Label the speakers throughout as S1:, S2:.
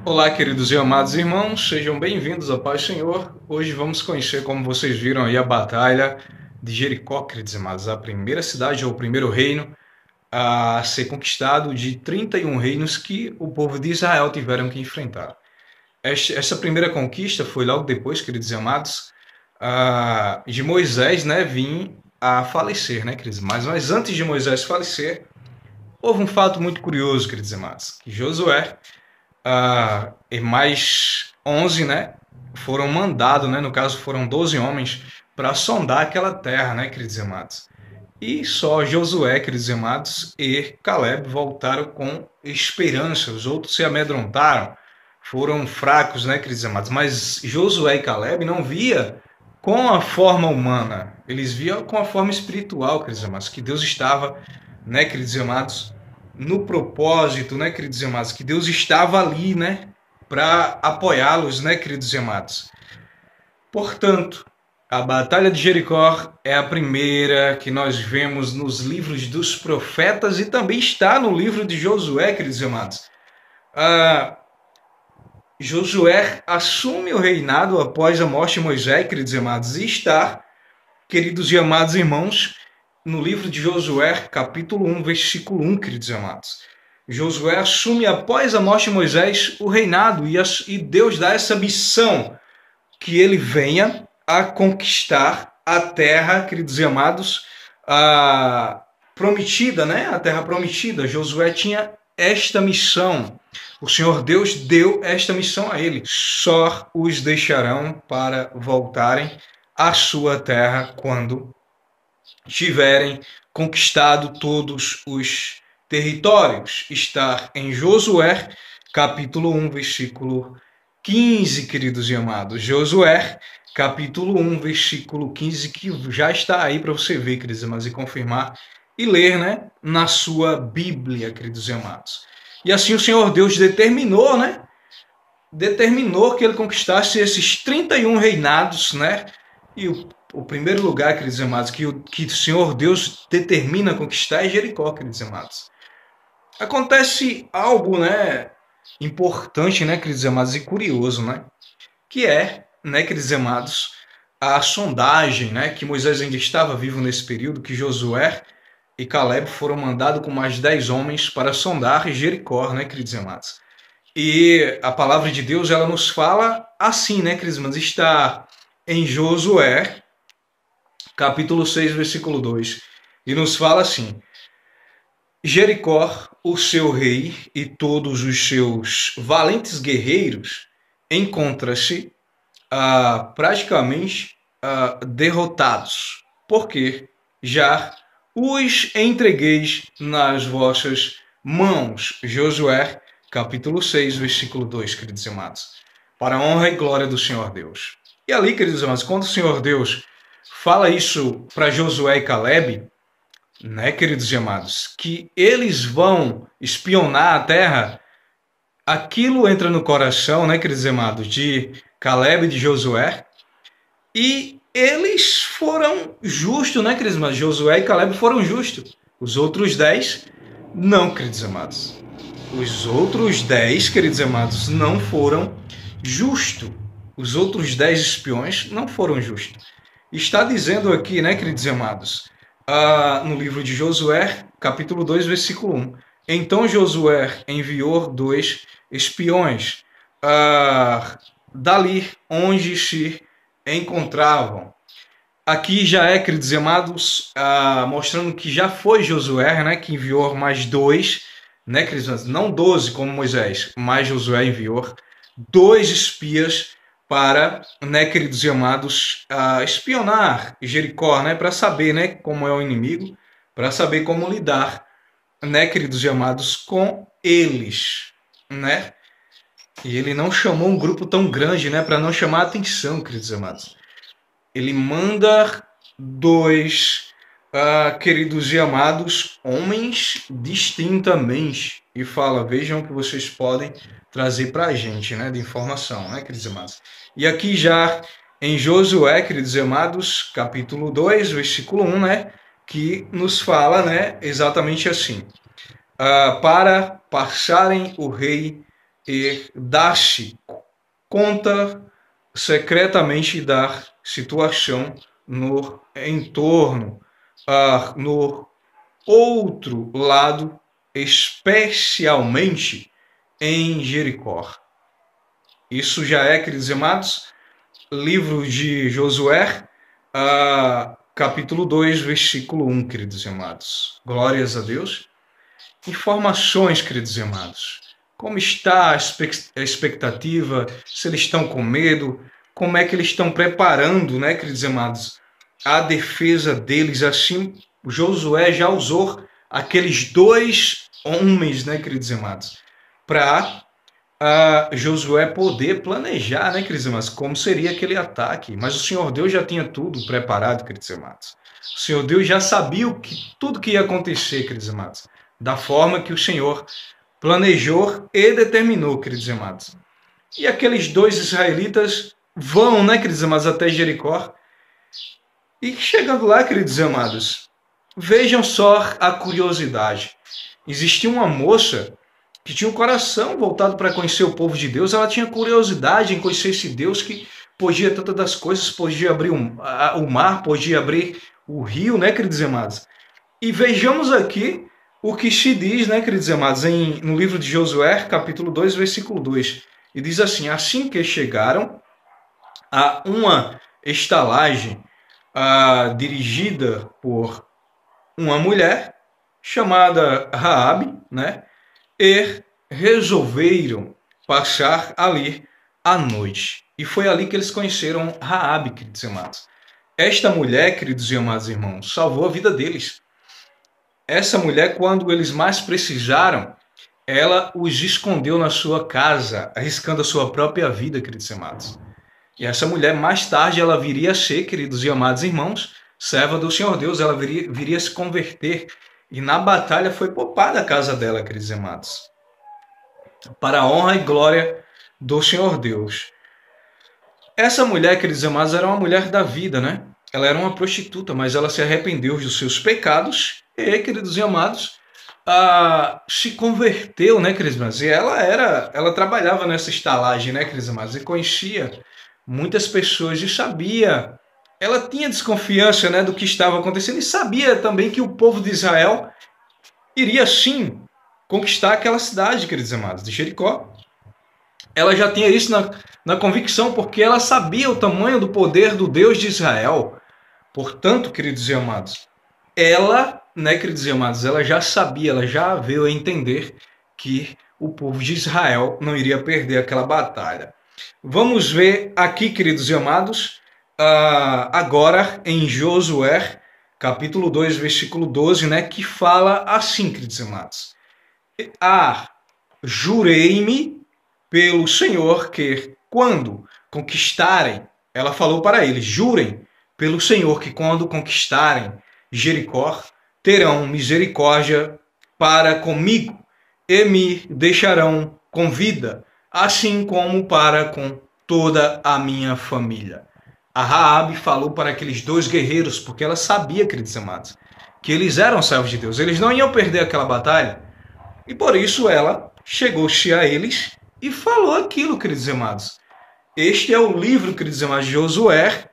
S1: Olá, queridos e amados irmãos, sejam bem-vindos à Paz do Senhor. Hoje vamos conhecer, como vocês viram aí, a Batalha de Jericó, queridos e amados, a primeira cidade ou o primeiro reino a ser conquistado de 31 reinos que o povo de Israel tiveram que enfrentar. Essa primeira conquista foi logo depois, queridos e amados, de Moisés, né, vir a falecer, né, queridos? Mas antes de Moisés falecer, houve um fato muito curioso, queridos e amados, que Josué e mais 11, né, foram mandados, né, no caso foram 12 homens, para sondar aquela terra, né, queridos e amados. E só Josué, queridos e amados, e Caleb voltaram com esperança. Os outros se amedrontaram, foram fracos, né, queridos e amados. Mas Josué e Caleb não via com a forma humana, eles viam com a forma espiritual, queridos e amados, que Deus estava, né, queridos e amados, no propósito, né, queridos e amados, que Deus estava ali, né, para apoiá-los, né, queridos e amados. Portanto, a Batalha de Jericó é a primeira que nós vemos nos livros dos profetas e também está no livro de Josué, queridos e amados. Ah, Josué assume o reinado após a morte de Moisés, queridos e amados, e está, queridos e amados irmãos, no livro de Josué, capítulo 1, versículo 1, queridos e amados. Josué assume após a morte de Moisés o reinado e Deus dá essa missão que ele venha a conquistar a terra, queridos e amados, a prometida, né? A terra prometida. Josué tinha esta missão. O Senhor Deus deu esta missão a ele. Só os deixarão para voltarem à sua terra quando tiverem conquistado todos os territórios. Está em Josué, capítulo 1, versículo 15, queridos e amados. Josué, capítulo 1, versículo 15, que já está aí para você ver, queridos e amados, e confirmar e ler, né, na sua Bíblia, queridos e amados. E assim o Senhor Deus determinou, né, determinou que ele conquistasse esses 31 reinados, né, e o primeiro lugar, queridos e amados, que o Senhor Deus determina conquistar é Jericó, queridos e amados. Acontece algo, né, importante, né, queridos amados, e curioso, né, que é, né, queridos amados, a sondagem, né, que Moisés ainda estava vivo nesse período, que Josué e Caleb foram mandados com mais 10 homens para sondar Jericó, né, queridos amados. E a palavra de Deus, ela nos fala assim, né, queridos amados, está em Josué, capítulo 6, versículo 2, e nos fala assim: Jericó, o seu rei e todos os seus valentes guerreiros encontram-se praticamente derrotados, porque já os entregueis nas vossas mãos. Josué, capítulo 6, versículo 2, queridos amados. Para a honra e glória do Senhor Deus. E ali, queridos amados, quando o Senhor Deus fala isso para Josué e Caleb, né, queridos e amados, que eles vão espionar a terra, aquilo entra no coração, né, queridos e amados, de Caleb e de Josué, e eles foram justos, né, queridos amados? Josué e Caleb foram justos. Os outros 10, não, queridos amados. Os outros 10, queridos amados, não foram justos. Os outros 10 espiões não foram justos. Está dizendo aqui, né, queridos amados, no livro de Josué, capítulo 2, versículo 1. Então Josué enviou 2 espiões dali onde se encontravam. Aqui já é, queridos amados, mostrando que já foi Josué, né, que enviou mais 2, né, queridos amados, não 12 como Moisés, mas Josué enviou 2 espias para, né, queridos e amados, espionar Jericó, né, para saber, né, como é o inimigo, para saber como lidar, né, queridos e amados, com eles, né? E ele não chamou um grupo tão grande, né, para não chamar a atenção, queridos e amados. Ele manda 2, queridos e amados, homens distintamente e fala: vejam o que vocês podem trazer para a gente, né, de informação, né, queridos e amados. E aqui já em Josué, queridos e amados, capítulo 2, versículo 1, né, que nos fala, né, exatamente assim: para passarem o rei e dar-se conta secretamente da situação no entorno, no outro lado, especialmente em Jericó. Isso já é, queridos amados, livro de Josué, capítulo 2, versículo 1, queridos amados. Glórias a Deus. Informações, queridos amados. Como está a expectativa? Se eles estão com medo? Como é que eles estão preparando, né, queridos amados, a defesa deles? Assim, Josué já usou aqueles dois homens, né, queridos amados, para Josué poder planejar, né, queridos amados, como seria aquele ataque. Mas o Senhor Deus já tinha tudo preparado, queridos amados. O Senhor Deus já sabia tudo que ia acontecer, queridos amados, da forma que o Senhor planejou e determinou, queridos amados. E aqueles dois israelitas vão, né, queridos amados, até Jericó. E chegando lá, queridos amados, vejam só a curiosidade. Existia uma moça que tinha um coração voltado para conhecer o povo de Deus. Ela tinha curiosidade em conhecer esse Deus que podia tantas das coisas, podia abrir o mar, podia abrir o rio, né, queridos amados. E vejamos aqui o que se diz, né, queridos amados, no livro de Josué, capítulo 2, versículo 2. E diz assim: assim que chegaram a uma estalagem dirigida por uma mulher chamada Raabe, né, e resolveram passar ali a noite. E foi ali que eles conheceram Raabe, queridos amados. Esta mulher, queridos e amados irmãos, salvou a vida deles. Essa mulher, quando eles mais precisaram, ela os escondeu na sua casa, arriscando a sua própria vida, queridos e amados. E essa mulher, mais tarde, ela viria a ser, queridos e amados irmãos, serva do Senhor Deus. Ela viria a se converter. E na batalha foi poupada a casa dela, queridos e amados, para a honra e glória do Senhor Deus. Essa mulher, queridos e amados, era uma mulher da vida, né? Ela era uma prostituta, mas ela se arrependeu dos seus pecados e, queridos e amados, se converteu, né, queridos e amados? E ela trabalhava nessa estalagem, né, queridos e amados, e conhecia muitas pessoas e sabia, ela tinha desconfiança, né, do que estava acontecendo e sabia também que o povo de Israel iria sim conquistar aquela cidade, queridos e amados, de Jericó. Ela já tinha isso na convicção, porque ela sabia o tamanho do poder do Deus de Israel. Portanto, queridos e amados, ela, né, queridos e amados, ela já sabia, ela já veio a entender que o povo de Israel não iria perder aquela batalha. Vamos ver aqui, queridos e amados, agora em Josué, capítulo 2, versículo 12, né, que fala assim, queridos e amados: jurei-me pelo Senhor que quando conquistarem, ela falou para eles, jurem pelo Senhor que quando conquistarem Jericó, terão misericórdia para comigo e me deixarão com vida, assim como para com toda a minha família. A Raabe falou para aqueles dois guerreiros, porque ela sabia, queridos amados, que eles eram servos de Deus, eles não iam perder aquela batalha, e por isso ela chegou-se a eles e falou aquilo, queridos amados. Este é o livro, queridos amados, de Josué,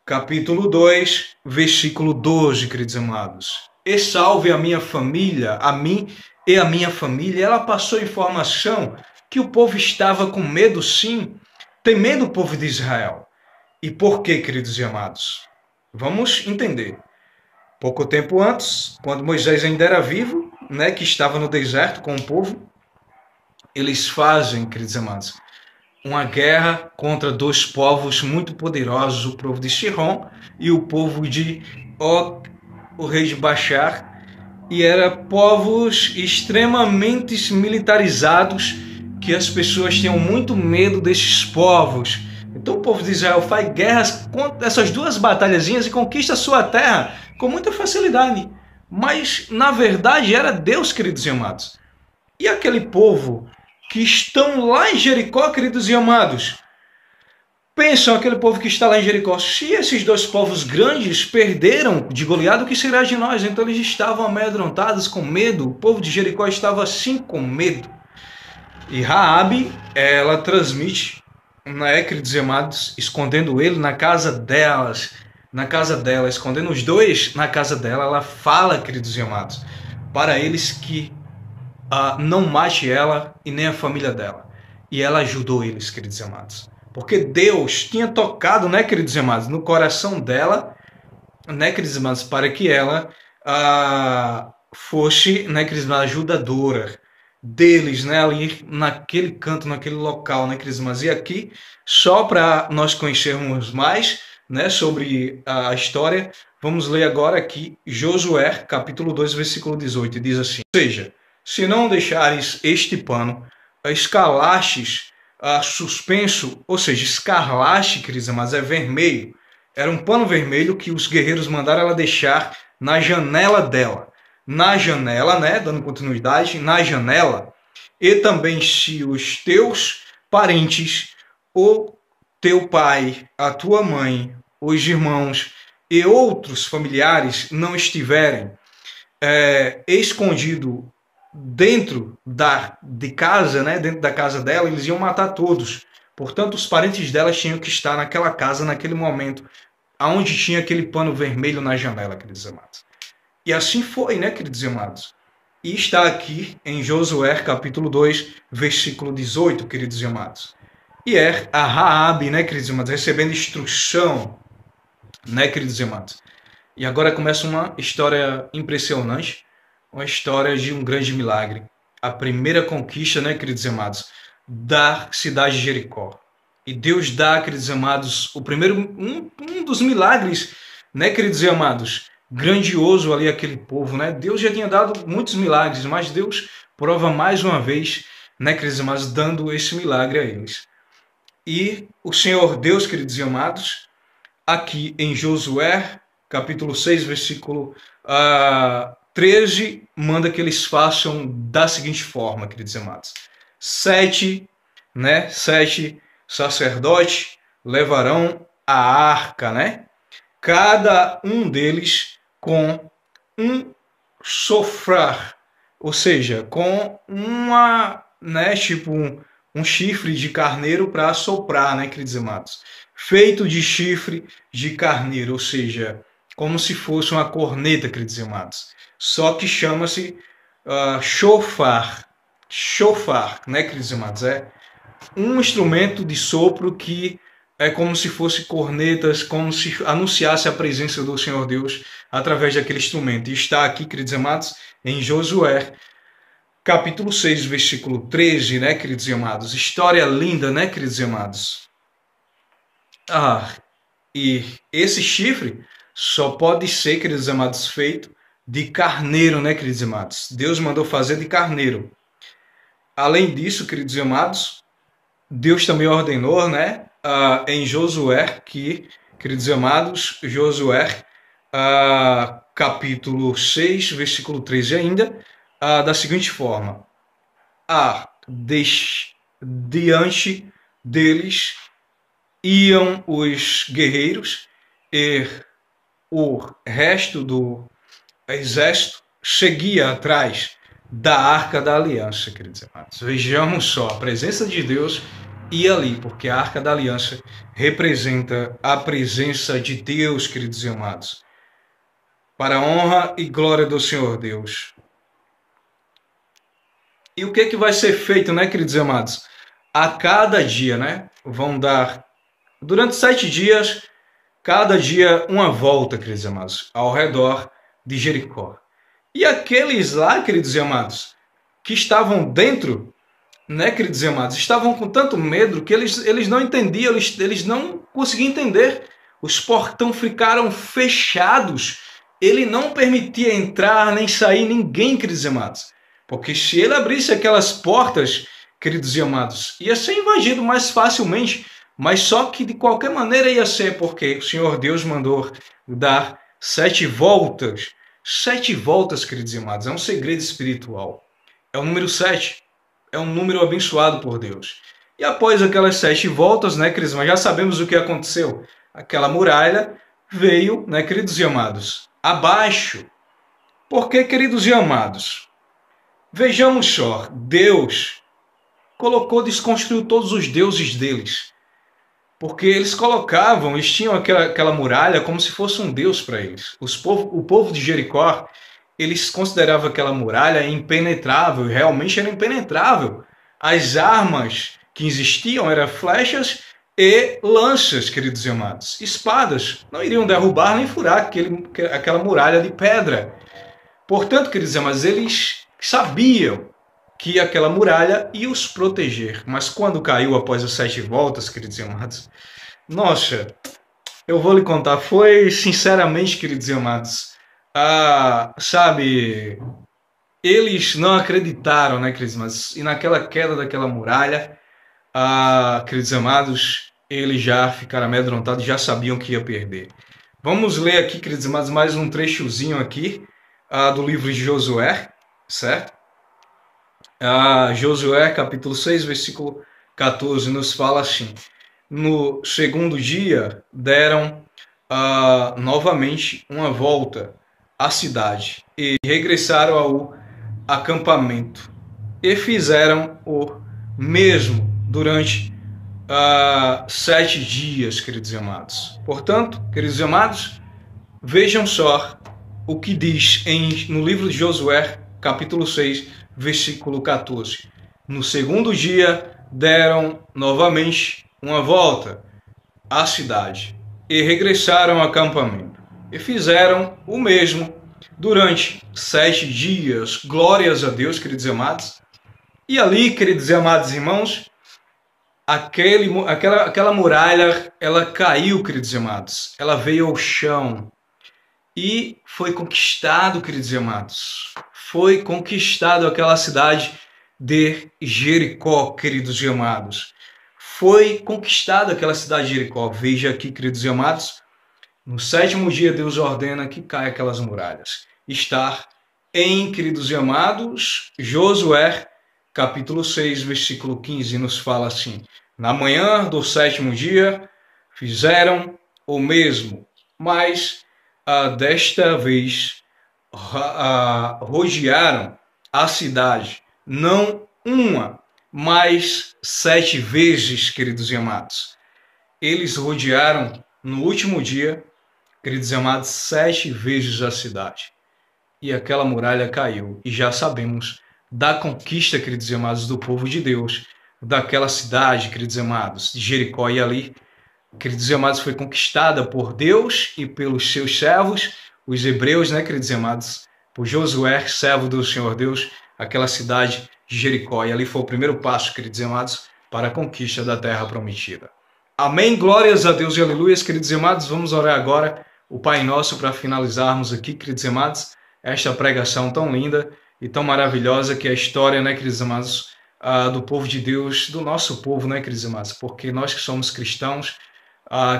S1: capítulo 2, versículo 12, queridos amados. E salve a minha família, a mim e a minha família. Ela passou informação que o povo estava com medo, sim, temendo o povo de Israel. E por quê, queridos amados? Vamos entender. Pouco tempo antes, quando Moisés ainda era vivo, né, que estava no deserto com o povo, eles fazem, queridos amados, uma guerra contra dois povos muito poderosos, o povo de Sihon e o povo de Og, o rei de Bashar, e eram povos extremamente militarizados, que as pessoas tinham muito medo desses povos. Então o povo de Israel faz guerras contra essas duas batalhazinhas e conquista a sua terra com muita facilidade. Mas, na verdade, era Deus, queridos e amados. E aquele povo que estão lá em Jericó, queridos e amados, pensam aquele povo que está lá em Jericó, se esses dois povos grandes perderam de Goliade, o que será de nós? Então eles estavam amedrontados, com medo. O povo de Jericó estava assim com medo. E Raabe, ela transmite, né, queridos e amados, escondendo ele na casa dela, escondendo os dois na casa dela, ela fala, queridos e amados, para eles que não mate ela e nem a família dela. E ela ajudou eles, queridos e amados. Porque Deus tinha tocado, né, queridos e amados, no coração dela, né, queridos e amados, para que ela fosse, né, queridos e amados, ajudadora deles, né, ali naquele canto, naquele local, né, queridos e amados. E aqui, só para nós conhecermos mais, né, sobre a história, vamos ler agora aqui Josué, capítulo 2, versículo 18, e diz assim: Ou seja, se não deixares este pano, escalastes suspenso, ou seja, escarlaste, queridos amados, é vermelho. Era um pano vermelho que os guerreiros mandaram ela deixar na janela dela. Na janela, né, dando continuidade, na janela. E também se os teus parentes, o teu pai, a tua mãe, os irmãos e outros familiares não estiverem escondido dentro de casa, né, dentro da casa dela, eles iam matar todos. Portanto, os parentes dela tinham que estar naquela casa, naquele momento, aonde tinha aquele pano vermelho na janela, queridos amados. E assim foi, né, queridos amados? E está aqui em Josué, capítulo 2, versículo 18, queridos amados. E é a Raabe, né, queridos amados, recebendo instrução, né, queridos amados. E agora começa uma história impressionante, uma história de um grande milagre. A primeira conquista, né, queridos amados, da cidade de Jericó. E Deus dá, queridos amados, o primeiro, um dos milagres, né, queridos amados, grandioso ali aquele povo, né? Deus já tinha dado muitos milagres, mas Deus prova mais uma vez, né, queridos amados, dando esse milagre a eles. E o Senhor Deus, queridos amados, aqui em Josué, capítulo 6, versículo 13, manda que eles façam da seguinte forma, queridos amados. 7 sacerdotes levarão a arca, né? Cada um deles com um sofrar, ou seja, com uma, né, tipo um chifre de carneiro para soprar, né, queridos amados? Feito de chifre de carneiro, ou seja, como se fosse uma corneta, queridos amados. Só que chama-se shofar. Shofar, né, queridos amados? É um instrumento de sopro que é como se fosse cornetas, como se anunciasse a presença do Senhor Deus através daquele instrumento. E está aqui, queridos amados, em Josué, capítulo 6, versículo 13, né, queridos amados? História linda, né, queridos amados? E esse chifre só pode ser, queridos amados, feito de carneiro, né, queridos amados? Deus mandou fazer de carneiro. Além disso, queridos amados, Deus também ordenou, né, em Josué, que, queridos amados, Josué, capítulo 6, versículo 13 ainda, da seguinte forma: diante deles iam os guerreiros e o resto do exército seguia atrás da Arca da Aliança, queridos amados. Vejamos só, a presença de Deus ia ali, porque a Arca da Aliança representa a presença de Deus, queridos amados, para a honra e glória do Senhor Deus. E o que vai ser feito, né, queridos amados? A cada dia, né, vão dar, durante 7 dias, cada dia uma volta, queridos amados, ao redor de Jericó. E aqueles lá, queridos e amados, que estavam dentro, né, queridos e amados, estavam com tanto medo que eles não entendiam, eles não conseguiam entender. Os portões ficaram fechados. Ele não permitia entrar nem sair ninguém, queridos e amados. Porque se ele abrisse aquelas portas, queridos e amados, ia ser invadido mais facilmente. Mas só que de qualquer maneira ia ser, porque o Senhor Deus mandou dar 7 voltas. 7 voltas, queridos e amados, é um segredo espiritual. É o número 7. É um número abençoado por Deus. E após aquelas 7 voltas, né, queridos, mas já sabemos o que aconteceu. Aquela muralha veio, né, queridos e amados, abaixo. Por que, queridos e amados? Vejamos só, Deus desconstruiu todos os deuses deles. Porque eles tinham aquela muralha como se fosse um deus para eles. O povo de Jericó, eles consideravam aquela muralha impenetrável, realmente era impenetrável. As armas que existiam eram flechas e lanças, queridos e amados. Espadas não iriam derrubar nem furar aquela muralha de pedra. Portanto, queridos e amados, eles sabiam que aquela muralha ia os proteger. Mas quando caiu após as 7 voltas, queridos e amados, nossa, eu vou lhe contar, foi sinceramente, queridos e amados, sabe, eles não acreditaram, né, queridos e amados, e naquela queda daquela muralha, queridos e amados, eles já ficaram amedrontados, já sabiam que ia perder. Vamos ler aqui, queridos e amados, mais um trechozinho aqui do livro de Josué, certo? Josué, capítulo 6, versículo 14, nos fala assim: no segundo dia, deram novamente uma volta à cidade e regressaram ao acampamento e fizeram o mesmo durante 7 dias, queridos e amados. Portanto, queridos e amados, vejam só o que diz no livro de Josué, capítulo 6, versículo 14. No segundo dia, deram novamente uma volta à cidade e regressaram ao acampamento e fizeram o mesmo durante 7 dias. Glórias a Deus, queridos e amados. E ali, queridos e amados irmãos, aquela muralha, ela caiu, queridos e amados. Ela veio ao chão e foi conquistado, queridos e amados. Foi conquistado aquela cidade de Jericó, queridos e amados. Foi conquistada aquela cidade de Jericó. Veja aqui, queridos e amados, no 7º dia Deus ordena que caia aquelas muralhas. Está em, queridos e amados, Josué, capítulo 6, versículo 15, nos fala assim: na manhã do 7º dia fizeram o mesmo, mas desta vez rodearam a cidade, não uma, mas 7 vezes, queridos e amados. Eles rodearam no último dia, queridos e amados, 7 vezes a cidade. E aquela muralha caiu. E já sabemos da conquista, queridos e amados, do povo de Deus, daquela cidade, queridos e amados, de Jericó. E ali, queridos e amados, foi conquistada por Deus e pelos seus servos, os hebreus, né, queridos e amados, por Josué, servo do Senhor Deus, aquela cidade de Jericó. E ali foi o primeiro passo, queridos e amados, para a conquista da terra prometida. Amém, glórias a Deus e aleluias, queridos e amados. Vamos orar agora o Pai Nosso para finalizarmos aqui, queridos e amados, esta pregação tão linda e tão maravilhosa que é a história, né, queridos e amados, do povo de Deus, do nosso povo, né, queridos e amados, porque nós que somos cristãos,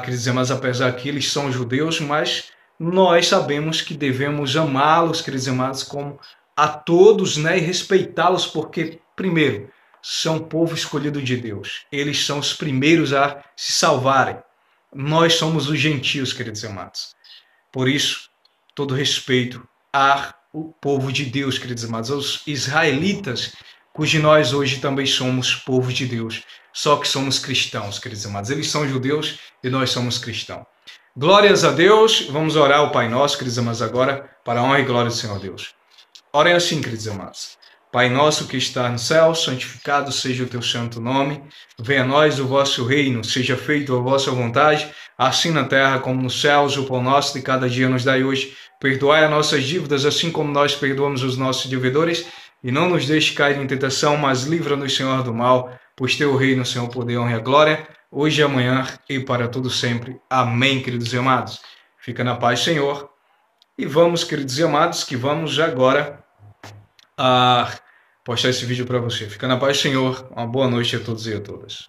S1: queridos e amados, apesar que eles são judeus, mas nós sabemos que devemos amá-los, queridos e amados, como a todos, né, e respeitá-los, porque, primeiro, são povo escolhido de Deus. Eles são os primeiros a se salvarem. Nós somos os gentios, queridos e amados. Por isso, todo respeito ao povo de Deus, queridos e amados, aos israelitas, cujo nós hoje também somos povo de Deus, só que somos cristãos, queridos e amados. Eles são judeus e nós somos cristãos. Glórias a Deus. Vamos orar ao Pai Nosso, queridos e amados, agora, para a honra e glória do Senhor Deus. Orem assim, queridos e amados. Pai nosso que está no céu, santificado seja o teu santo nome. Venha a nós o vosso reino, seja feita a vossa vontade, assim na terra como nos céus. O pão nosso de cada dia nos dai hoje. Perdoai as nossas dívidas, assim como nós perdoamos os nossos devedores. E não nos deixe cair em tentação, mas livra-nos, Senhor, do mal. Pois teu reino, Senhor, o poder, a honra e a glória, hoje e amanhã e para todo sempre. Amém, queridos e amados. Fica na paz, Senhor. E vamos, queridos e amados, que vamos agora postar esse vídeo para você. Fica na paz, Senhor. Uma boa noite a todos e a todas.